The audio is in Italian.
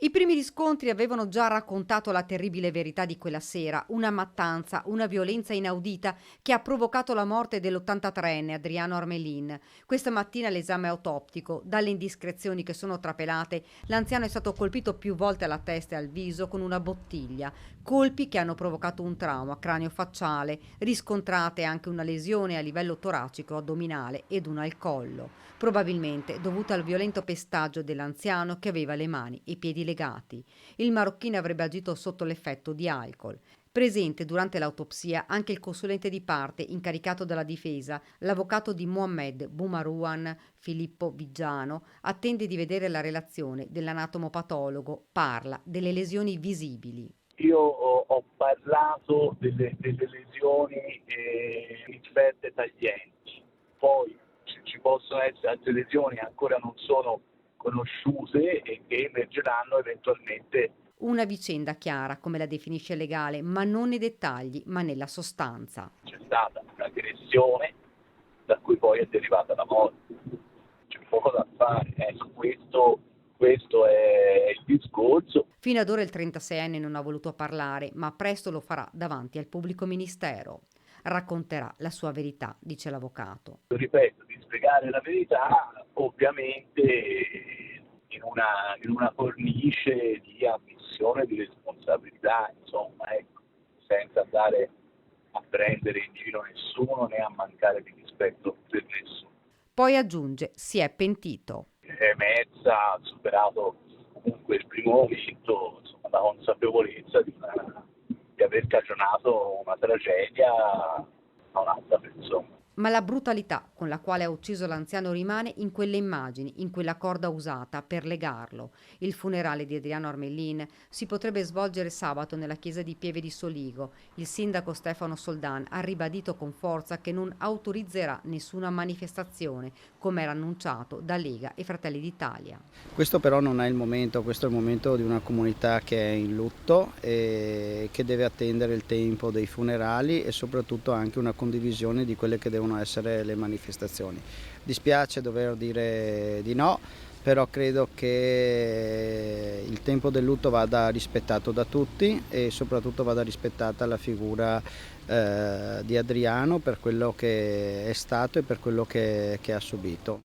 I primi riscontri avevano già raccontato la terribile verità di quella sera, una mattanza, una violenza inaudita che ha provocato la morte dell'83enne Adriano Armelin. Questa mattina l'esame autoptico, dalle indiscrezioni che sono trapelate, l'anziano è stato colpito più volte alla testa e al viso con una bottiglia, colpi che hanno provocato un trauma cranio-facciale, riscontrate anche una lesione a livello toracico addominale ed una al collo, probabilmente dovuta al violento pestaggio dell'anziano che aveva le mani e i piedi legati. Il marocchino avrebbe agito sotto l'effetto di alcol. Presente durante l'autopsia anche il consulente di parte incaricato dalla difesa, l'avvocato di Mohamed Boumarouane, Filippo Viggiano, attende di vedere la relazione dell'anatomopatologo, parla delle lesioni visibili. Io ho parlato delle lesioni inferte taglienti, poi ci possono essere altre lesioni che ancora non sono conosciute e che emergeranno eventualmente. Una vicenda chiara, come la definisce il legale, ma non nei dettagli, ma nella sostanza. C'è stata un'aggressione da cui poi è derivata la morte. C'è poco da fare, ecco, questo è il discorso. Fino ad ora il 36enne non ha voluto parlare, ma presto lo farà davanti al pubblico ministero. Racconterà la sua verità, dice l'avvocato. Ripeto, di spiegare la verità ovviamente in una cornice di ammissione di responsabilità, insomma, ecco, senza andare a prendere in giro nessuno né a mancare di rispetto per nessuno. Poi aggiunge, si è pentito. È emersa, ha superato comunque il primo momento, insomma, la consapevolezza di aver cagionato una tragedia a un'altra persona. Ma la brutalità con la quale ha ucciso l'anziano rimane in quelle immagini, in quella corda usata per legarlo. Il funerale di Adriano Armelin si potrebbe svolgere sabato nella chiesa di Pieve di Soligo. Il sindaco Stefano Soldan ha ribadito con forza che non autorizzerà nessuna manifestazione, come era annunciato da Lega e Fratelli d'Italia. Questo però non è il momento, questo è il momento di una comunità che è in lutto e che deve attendere il tempo dei funerali e soprattutto anche una condivisione di quelle che devono essere le manifestazioni. Dispiace dover dire di no, però credo che il tempo del lutto vada rispettato da tutti e soprattutto vada rispettata la figura di Adriano per quello che è stato e per quello che ha subito.